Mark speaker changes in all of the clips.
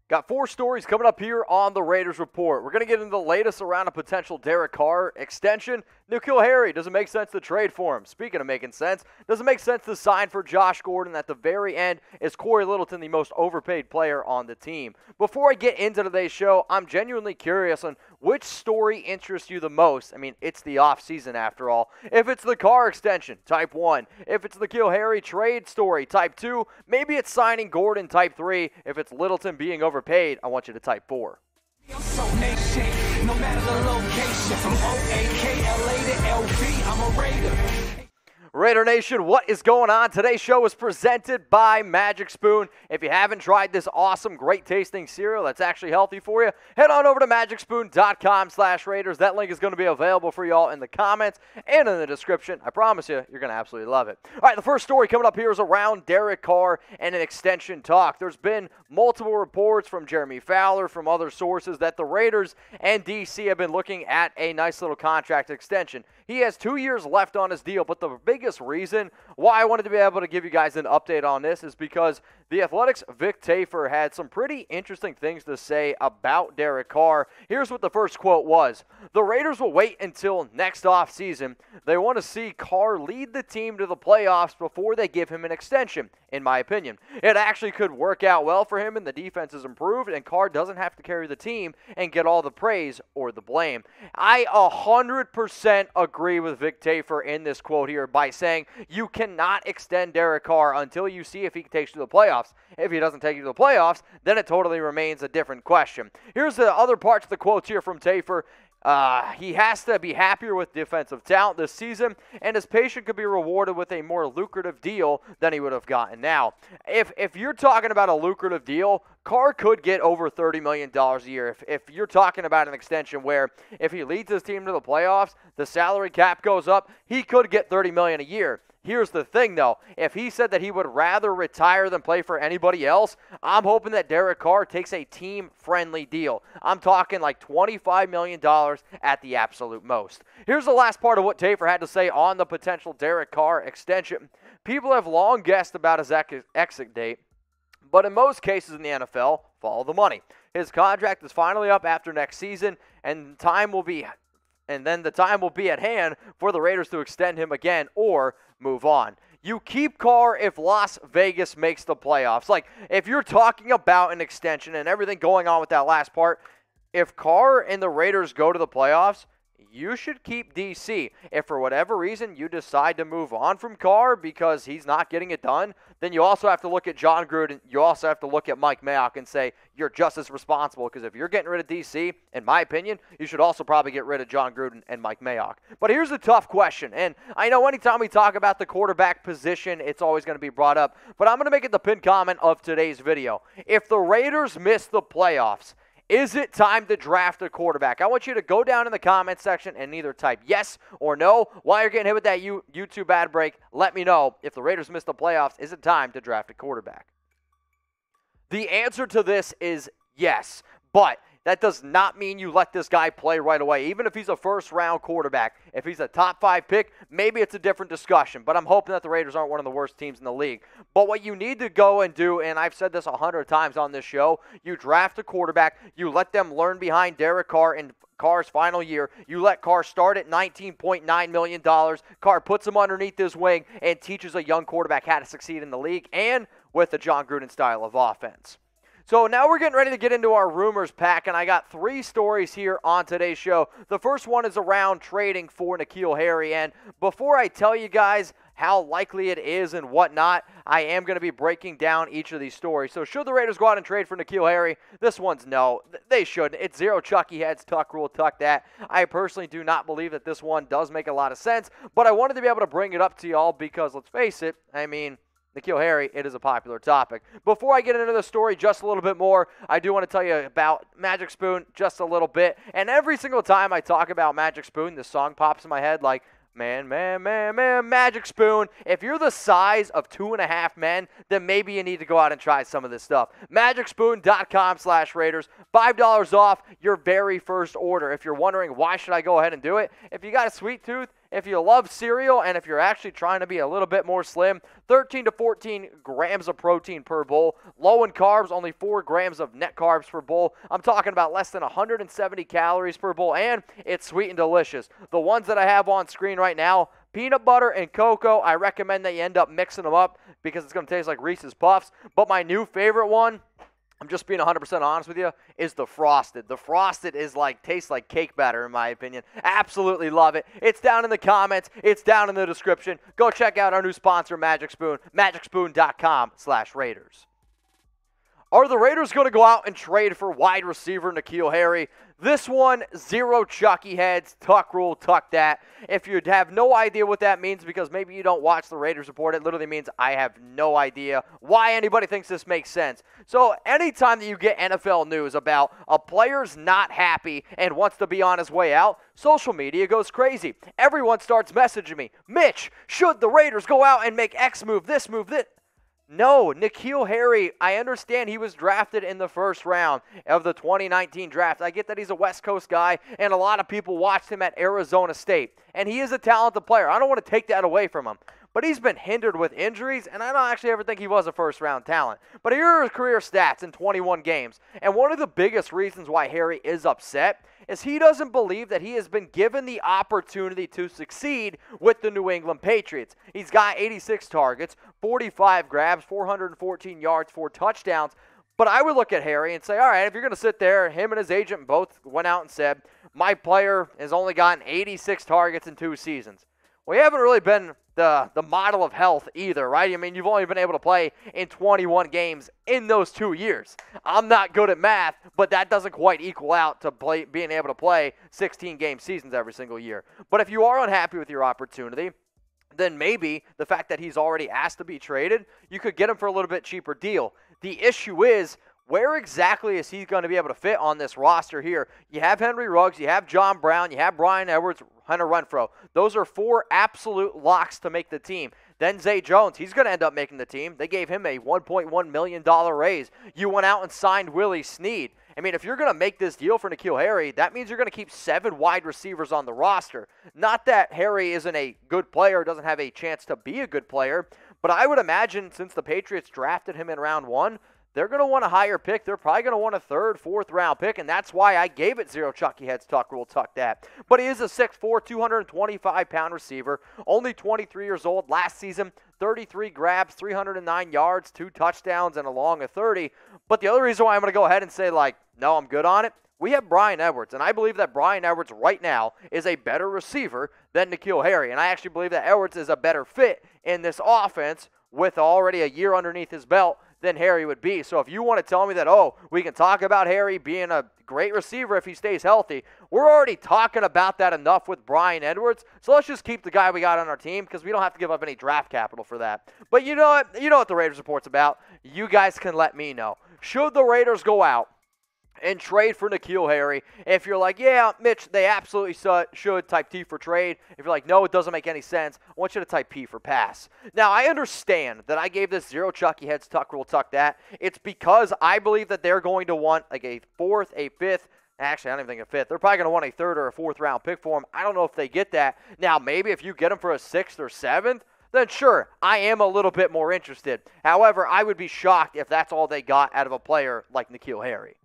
Speaker 1: Got 4 stories coming up here on the Raiders Report. We're going to get into the latest around a potential Derek Carr extension. N'Keal Harry, does it make sense to trade for him? Speaking of making sense, does it make sense to sign for Josh Gordon? At the very end, is Cory Littleton the most overpaid player on the team? Before I get into today's show, I'm genuinely curious on which story interests you the most. I mean, it's the offseason after all. If it's the Carr extension, type 1. If it's the N'Keal Harry trade story, type 2. Maybe it's signing Gordon, type 3. If it's Littleton being overpaid, I want you to type 4.
Speaker 2: No matter the location, from OAKLA to LV, I'm a Raider.
Speaker 1: Raider Nation, what is going on? Today's show is presented by Magic Spoon. If you haven't tried this awesome, great-tasting cereal that's actually healthy for you, head on over to magicspoon.com/Raiders. That link is going to be available for y'all in the comments and in the description. I promise you, you're going to absolutely love it. All right, the first story coming up here is around Derek Carr and an extension talk. There's been multiple reports from Jeremy Fowler, from other sources, that the Raiders and DC have been looking at a nice little contract extension. He has 2 years left on his deal, but the biggest reason why I wanted to be able to give you guys an update on this is because the Athletic's Vic Tafur had some pretty interesting things to say about Derek Carr. Here's what the first quote was. The Raiders will wait until next offseason. They want to see Carr lead the team to the playoffs before they give him an extension, in my opinion. It actually could work out well for him, and the defense is improved, and Carr doesn't have to carry the team and get all the praise or the blame. I 100% agree with Vic Tafur in this quote here by saying you cannot extend Derek Carr until you see if he takes you to the playoffs. If he doesn't take you to the playoffs, then it totally remains a different question. Here's the other parts of the quotes here from Tafur. He has to be happier with defensive talent this season, and his patient could be rewarded with a more lucrative deal than he would have gotten now. If you're talking about a lucrative deal, Carr could get over $30 million a year. If you're talking about an extension where if he leads his team to the playoffs, the salary cap goes up, he could get $30 million a year. Here's the thing, though. If he said that he would rather retire than play for anybody else, I'm hoping that Derek Carr takes a team-friendly deal. I'm talking like $25 million at the absolute most. Here's the last part of what Tafur had to say on the potential Derek Carr extension. People have long guessed about his exit date, but in most cases in the NFL, follow the money. His contract is finally up after next season, and then the time will be at hand for the Raiders to extend him again or move on. You keep Carr if Las Vegas makes the playoffs. Like, if you're talking about an extension and everything going on with that last part, if Carr and the Raiders go to the playoffs, you should keep DC. If for whatever reason you decide to move on from Carr because he's not getting it done, then you also have to look at Jon Gruden. You also have to look at Mike Mayock and say you're just as responsible, because if you're getting rid of DC, in my opinion, you should also probably get rid of Jon Gruden and Mike Mayock. But here's the tough question, and I know anytime we talk about the quarterback position, it's always going to be brought up, but I'm going to make it the pinned comment of today's video. If the Raiders miss the playoffs, is it time to draft a quarterback? I want you to go down in the comment section and either type yes or no. While you're getting hit with that YouTube ad break, let me know, if the Raiders miss the playoffs, is it time to draft a quarterback? The answer to this is yes, but that does not mean you let this guy play right away. Even if he's a first-round quarterback, if he's a top-5 pick, maybe it's a different discussion. But I'm hoping that the Raiders aren't one of the worst teams in the league. But what you need to go and do, and I've said this 100 times on this show, you draft a quarterback, you let them learn behind Derek Carr in Carr's final year. You let Carr start at $19.9 million. Carr puts him underneath his wing and teaches a young quarterback how to succeed in the league and with the Jon Gruden style of offense. So now we're getting ready to get into our rumors pack, and I got 3 stories here on today's show. The first one is around trading for N'Keal Harry, and before I tell you guys how likely it is and whatnot, I am going to be breaking down each of these stories. So should the Raiders go out and trade for N'Keal Harry? This one's no. They shouldn't. It's zero Chucky heads, tuck rule, tuck that. I personally do not believe that this one does make a lot of sense, but I wanted to be able to bring it up to y'all because, let's face it, I mean, N'Keal Harry, it is a popular topic. Before I get into the story just a little bit more, I do want to tell you about Magic Spoon just a little bit. And every single time I talk about Magic Spoon, this song pops in my head like, man, Magic Spoon. If you're the size of 2.5 men, then maybe you need to go out and try some of this stuff. MagicSpoon.com/Raiders. $5 off your very first order. If you're wondering why should I go ahead and do it, if you got a sweet tooth, If you love cereal and if you're actually trying to be a little bit more slim, 13 to 14 grams of protein per bowl. Low in carbs, only 4 grams of net carbs per bowl. I'm talking about less than 170 calories per bowl, and it's sweet and delicious. The ones that I have on screen right now, peanut butter and cocoa, I recommend that you end up mixing them up because it's going to taste like Reese's Puffs. But my new favorite one, I'm just being 100% honest with you, is the Frosted. The Frosted tastes like cake batter in my opinion. Absolutely love it. It's down in the comments. It's down in the description. Go check out our new sponsor, Magic Spoon, magicspoon.com/Raiders. Are the Raiders going to go out and trade for wide receiver N'Keal Harry? This one, zero Chucky heads, tuck rule, tuck that. If you have no idea what that means because maybe you don't watch the Raiders report, it literally means I have no idea why anybody thinks this makes sense. So anytime that you get NFL news about a player's not happy and wants to be on his way out, social media goes crazy. Everyone starts messaging me, Mitch, should the Raiders go out and make X move, this move, this? No, N'Keal Harry, I understand he was drafted in the first round of the 2019 draft. I get that he's a West Coast guy, and a lot of people watched him at Arizona State. And he is a talented player. I don't want to take that away from him. But he's been hindered with injuries, and I don't actually ever think he was a first-round talent. But here are his career stats in 21 games. And one of the biggest reasons why Harry is upset is he doesn't believe that he has been given the opportunity to succeed with the New England Patriots. He's got 86 targets, 45 grabs, 414 yards, 4 touchdowns. But I would look at Harry and say, all right, if you're going to sit there, him and his agent both went out and said, my player has only gotten 86 targets in 2 seasons. Well, you haven't really been the model of health either, right? I mean, you've only been able to play in 21 games in those 2 years. I'm not good at math, but that doesn't quite equal out to being able to play 16-game seasons every single year. But if you are unhappy with your opportunity, then maybe the fact that he's already asked to be traded, you could get him for a little bit cheaper deal. The issue is, where exactly is he going to be able to fit on this roster here? You have Henry Ruggs, you have John Brown, you have Bryan Edwards, Hunter Renfrow. Those are 4 absolute locks to make the team. Then Zay Jones, he's going to end up making the team. They gave him a $1.1 million raise. You went out and signed Willie Snead. I mean, if you're going to make this deal for N'Keal Harry, that means you're going to keep 7 wide receivers on the roster. Not that Harry isn't a good player, doesn't have a chance to be a good player, but I would imagine since the Patriots drafted him in round 1, they're going to want a higher pick. They're probably going to want a 3rd, 4th round pick, and that's why I gave it zero Chucky heads, tuck rule, tuck that. But he is a 6'4", 225-pound receiver, only 23 years old. Last season, 33 grabs, 309 yards, 2 touchdowns, and a long of 30. But the other reason why I'm going to go ahead and say, no, I'm good on it, we have Bryan Edwards, and I believe that Bryan Edwards right now is a better receiver than N'Keal Harry, and I actually believe that Edwards is a better fit in this offense with already a year underneath his belt than Harry would be. So if you want to tell me that, we can talk about Harry being a great receiver if he stays healthy, we're already talking about that enough with Bryan Edwards. So let's just keep the guy we got on our team because we don't have to give up any draft capital for that. But you know what? You know what the Raiders report's about. You guys can let me know. Should the Raiders go out and trade for N'Keal Harry? If you're like, yeah, Mitch, they absolutely should, type T for trade. If you're like, no, it doesn't make any sense, I want you to type P for pass. Now, I understand that I gave this zero Chucky heads, tuck rule, tuck that. It's because I believe that they're going to want like a 4th, a 5th, actually, I don't even think a 5th. They're probably going to want a 3rd or a 4th round pick for him. I don't know if they get that. Now, maybe if you get him for a 6th or 7th, then sure, I am a little bit more interested. However, I would be shocked if that's all they got out of a player like N'Keal Harry.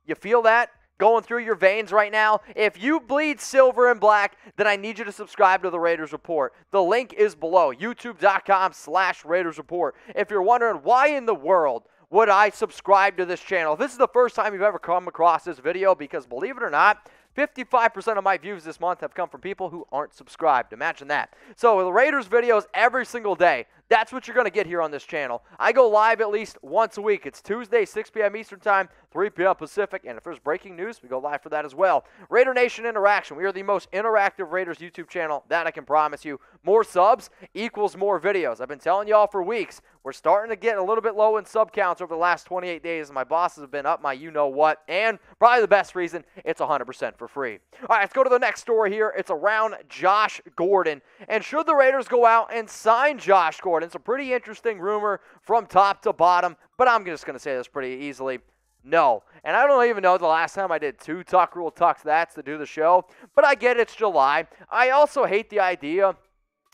Speaker 1: You feel that going through your veins right now? If you bleed silver and black, then I need you to subscribe to the Raiders Report. The link is below, youtube.com/Raiders Report. If you're wondering why in the world would I subscribe to this channel, if this is the first time you've ever come across this video, because believe it or not, 55% of my views this month have come from people who aren't subscribed. Imagine that. So the Raiders videos every single day. That's what you're going to get here on this channel. I go live at least once a week. It's Tuesday, 6 p.m. Eastern Time, 3 p.m. Pacific. And if there's breaking news, we go live for that as well. Raider Nation Interaction. We are the most interactive Raiders YouTube channel. That I can promise you. More subs equals more videos. I've been telling y'all for weeks. We're starting to get a little bit low in sub counts over the last 28 days. My bosses have been up my you-know-what. And probably the best reason, it's 100% for free. All right, let's go to the next story here. It's around Josh Gordon. And should the Raiders go out and sign Josh Gordon? It's a pretty interesting rumor from top to bottom, but I'm just going to say this pretty easily. No. And I don't even know the last time I did 2 Tuck Rule Tucks That's to do the show, but I get it's July. I also hate the idea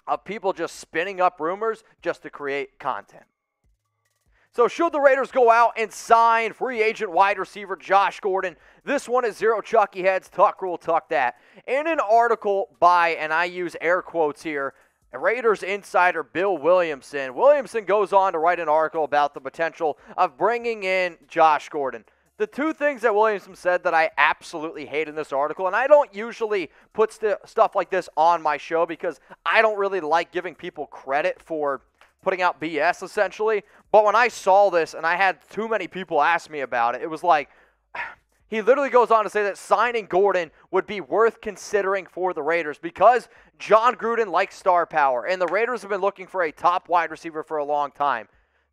Speaker 1: of people just spinning up rumors just to create content. So should the Raiders go out and sign free agent wide receiver Josh Gordon? This one is Zero Chucky Heads, Tuck Rule Tuck That. In an article by, and I use air quotes here, Raiders insider Bill Williamson. Williamson goes on to write an article about the potential of bringing in Josh Gordon. The 2 things that Williamson said that I absolutely hate in this article, and I don't usually put stuff like this on my show because I don't really like giving people credit for putting out BS, essentially. But when I saw this and I had too many people ask me about it, it was like, he literally goes on to say that signing Gordon would be worth considering for the Raiders because Jon Gruden likes star power, and the Raiders have been looking for a top wide receiver for a long time.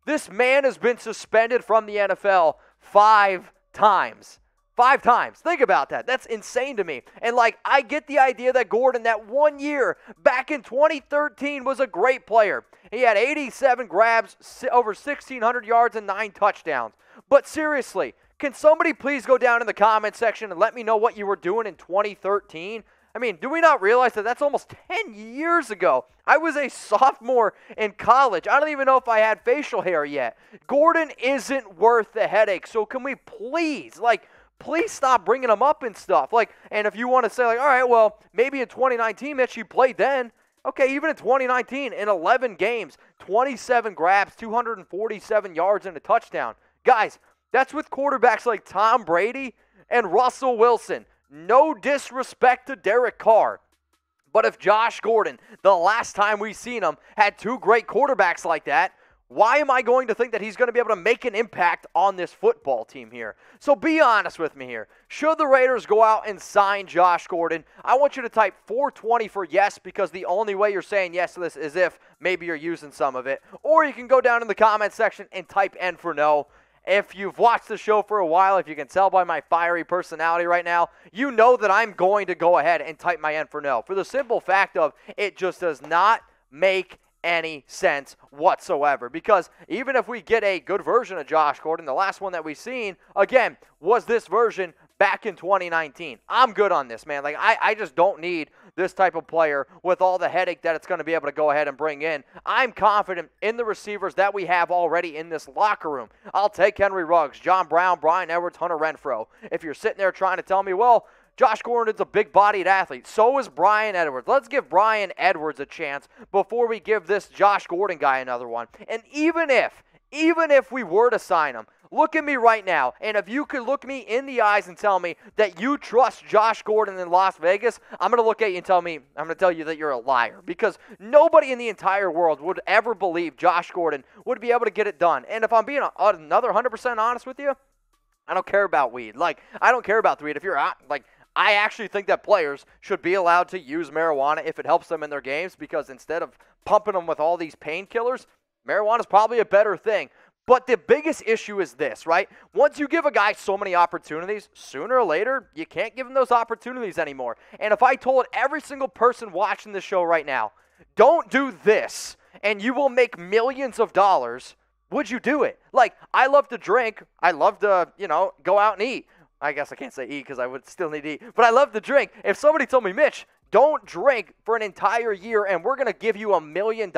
Speaker 1: This man has been suspended from the NFL 5 times. 5 times. Think about that. That's insane to me. And, like, I get the idea that Gordon, that 1 year back in 2013, was a great player. He had 87 grabs, over 1,600 yards, and 9 touchdowns. But seriously, can somebody please go down in the comment section and let me know what you were doing in 2013? I mean, do we not realize that that's almost 10 years ago? I was a sophomore in college. I don't even know if I had facial hair yet. Gordon isn't worth the headache. So can we please, please stop bringing him up and stuff. And if you want to say, all right, well, maybe in 2019, Mitch, he played then. Okay, even in 2019, in 11 games, 27 grabs, 247 yards, and a touchdown. Guys, that's with quarterbacks like Tom Brady and Russell Wilson. No disrespect to Derek Carr. But if Josh Gordon, the last time we seen him, had 2 great quarterbacks like that, why am I going to think that he's going to be able to make an impact on this football team here? So be honest with me here. Should the Raiders go out and sign Josh Gordon? I want you to type 420 for yes, because the only way you're saying yes to this is if maybe you're using some of it. Or you can go down in the comment section and type N for no. If you've watched the show for a while, if you can tell by my fiery personality right now, you know that I'm going to go ahead and type my N for no. For the simple fact of it just does not make any sense whatsoever. Because even if we get a good version of Josh Gordon, the last one that we've seen, again, was this version back in 2019. I'm good on this, man. I just don't need this type of player with all the headache that it's going to be able to go ahead and bring in. I'm confident in the receivers that we have already in this locker room. I'll take Henry Ruggs, John Brown, Brian Edwards, Hunter Renfrow. If you're sitting there trying to tell me, well, Josh Gordon is a big-bodied athlete. So is Brian Edwards. Let's give Brian Edwards a chance before we give this Josh Gordon guy another one. And even if we were to sign him, look at me right now, and if you could look me in the eyes and tell me that you trust Josh Gordon in Las Vegas, I'm going to look at you and I'm going to tell you that you're a liar, because nobody in the entire world would ever believe Josh Gordon would be able to get it done. And if I'm being another 100% honest with you, I don't care about weed. I don't care about the weed. If you're I actually think that players should be allowed to use marijuana if it helps them in their games, because instead of pumping them with all these painkillers, marijuana is probably a better thing. But the biggest issue is this, right? Once you give a guy so many opportunities, sooner or later, you can't give him those opportunities anymore. And if I told every single person watching this show right now, don't do this, and you will make millions of dollars, would you do it? I love to drink. I love to, go out and eat. I guess I can't say eat because I would still need to eat. But I love to drink. If somebody told me, Mitch, don't drink for an entire year and we're going to give you $1 million,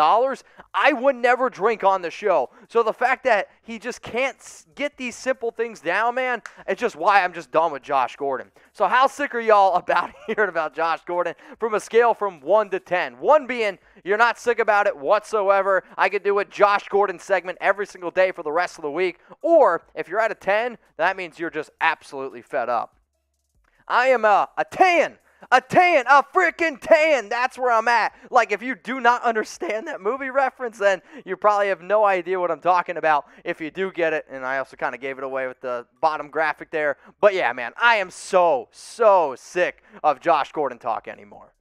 Speaker 1: I would never drink on the show. So the fact that he just can't get these simple things down, man, it's just why I'm just done with Josh Gordon. So how sick are y'all about hearing about Josh Gordon from a scale from 1 to 10? 1 being you're not sick about it whatsoever. I could do a Josh Gordon segment every single day for the rest of the week. Or if you're at a 10, that means you're just absolutely fed up. I am a 10. A freaking 10. That's where I'm at. If you do not understand that movie reference, then you probably have no idea what I'm talking about. If you do get it, and I also kind of gave it away with the bottom graphic there. But yeah, man, I am so sick of Josh Gordon talk anymore.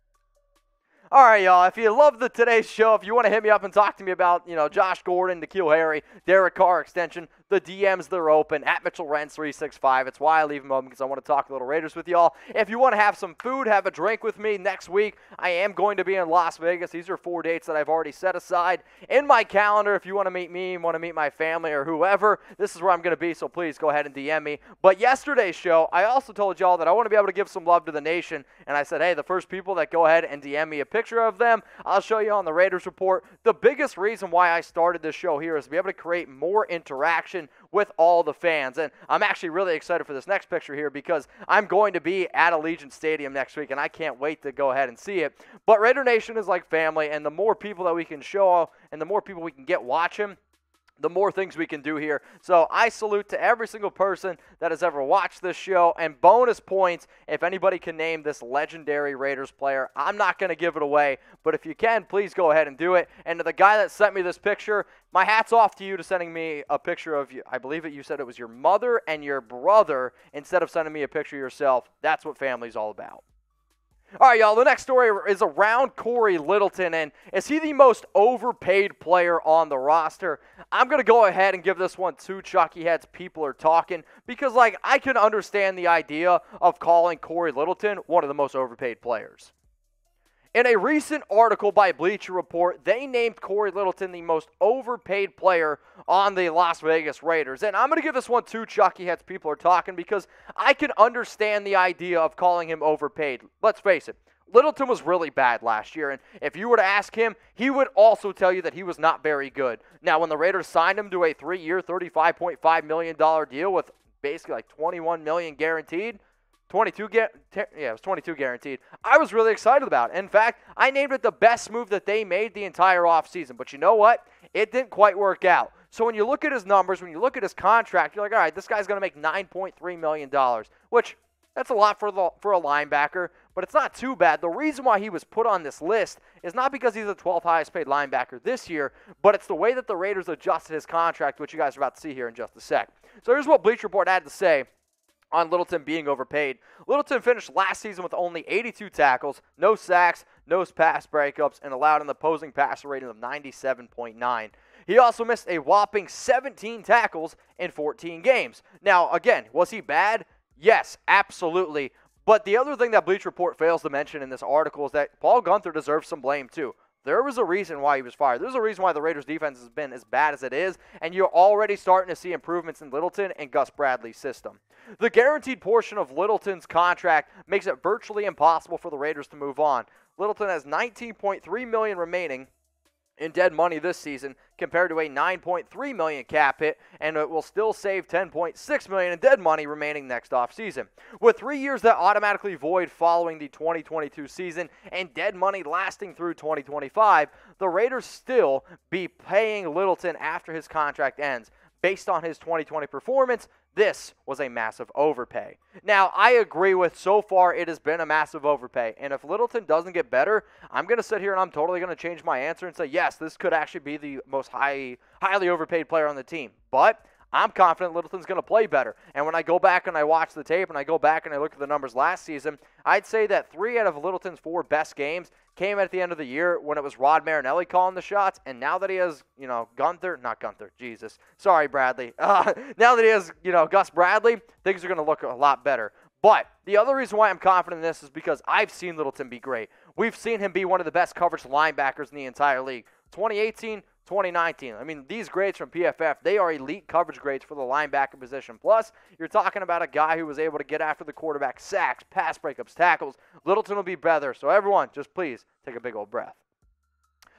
Speaker 1: All right, y'all, if you love today's show, if you want to hit me up and talk to me about, Josh Gordon, N'Keal Harry, Derek Carr extension, The DMs, they're open at MitchellRens365. It's why I leave them open, because I want to talk a little Raiders with y'all. If you want to have some food, have a drink with me next week, I am going to be in Las Vegas. These are 4 dates that I've already set aside in my calendar. If you want to meet me, want to meet my family or whoever, this is where I'm going to be, so please go ahead and DM me. But yesterday's show, I also told y'all that I want to be able to give some love to the nation, and I said, hey, the first people that go ahead and DM me a picture of them, I'll show you on the Raiders Report. The biggest reason why I started this show here is to be able to create more interaction with all the fans. And I'm actually really excited for this next picture here, because I'm going to be at Allegiant Stadium next week, and I can't wait to go ahead and see it. But Raider Nation is like family, and the more people that we can show and the more people we can get watching, the more things we can do here. So I salute to every single person that has ever watched this show, and bonus points if anybody can name this legendary Raiders player. I'm not going to give it away, but if you can, please go ahead and do it. And to the guy that sent me this picture, my hat's off to you to sending me a picture of you. I believe you said it was your mother and your brother instead of sending me a picture of yourself. That's what family's all about. All right, y'all, the next story is around Cory Littleton, and is he the most overpaid player on the roster? I'm going to go ahead and give this one to Chucky Heads. People are talking, because, like, I can understand the idea of calling Cory Littleton one of the most overpaid players. In a recent article by Bleacher Report, they named Cory Littleton the most overpaid player on the Las Vegas Raiders. And I'm going to give this one to Chucky Heads. People are talking, because I can understand the idea of calling him overpaid. Let's face it, Littleton was really bad last year, and if you were to ask him, he would also tell you that he was not very good. Now, when the Raiders signed him to a 3-year, $35.5 million deal with basically like $21 million guaranteed, it was 22 guaranteed. I was really excited about it. In fact, I named it the best move that they made the entire offseason. But you know what? It didn't quite work out. So when you look at his numbers, when you look at his contract, you're like, all right, this guy's going to make $9.3 million, which that's a lot for a linebacker, but it's not too bad. The reason why he was put on this list is not because he's the 12th highest paid linebacker this year, but it's the way that the Raiders adjusted his contract, which you guys are about to see here in just a sec. So here's what Bleacher Report had to say on Littleton being overpaid. Littleton finished last season with only 82 tackles, no sacks, no pass breakups, and allowed an opposing passer rating of 97.9. He also missed a whopping 17 tackles in 14 games. Now, again, was he bad? Yes, absolutely. But the other thing that Bleacher Report fails to mention in this article is that Paul Guenther deserves some blame too. There was a reason why he was fired. There's a reason why the Raiders' defense has been as bad as it is, and you're already starting to see improvements in Littleton and Gus Bradley's system. The guaranteed portion of Littleton's contract makes it virtually impossible for the Raiders to move on. Littleton has $19.3 million remaining in dead money this season, compared to a $9.3 million cap hit, and it will still save $10.6 million in dead money remaining next offseason. With 3 years that automatically void following the 2022 season and dead money lasting through 2025, the Raiders still be paying Littleton after his contract ends. Based on his 2020 performance, this was a massive overpay. Now, I agree with so far it has been a massive overpay. And if Littleton doesn't get better, I'm going to sit here and I'm totally going to change my answer and say, yes, this could actually be the most highly overpaid player on the team. But I'm confident Littleton's going to play better. And when I go back and I watch the tape and I go back and I look at the numbers last season, I'd say that 3 out of Littleton's 4 best games came at the end of the year when it was Rod Marinelli calling the shots. And now that he has, Sorry, Bradley. Now that he has, Gus Bradley, things are going to look a lot better. But the other reason why I'm confident in this is because I've seen Littleton be great. We've seen him be one of the best coverage linebackers in the entire league. 2018, 2019. I mean, these grades from PFF, they are elite coverage grades for the linebacker position. Plus, you're talking about a guy who was able to get after the quarterback, sacks, pass breakups, tackles. Littleton will be better. So everyone, just please take a big old breath.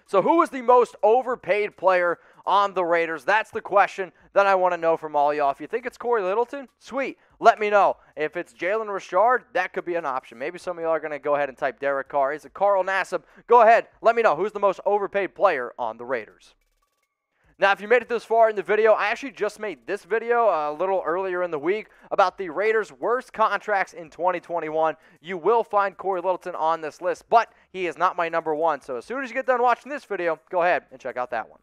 Speaker 1: So who is the most overpaid player on the Raiders? That's the question that I want to know from all y'all. If you think it's Cory Littleton, sweet. Let me know. If it's Jalen Richard, that could be an option. Maybe some of y'all are going to go ahead and type Derek Carr. Is it Carl Nassib? Go ahead. Let me know who's the most overpaid player on the Raiders. Now, if you made it this far in the video, I actually just made this video a little earlier in the week about the Raiders' worst contracts in 2021. You will find Cory Littleton on this list, but he is not my number one. So as soon as you get done watching this video, go ahead and check out that one.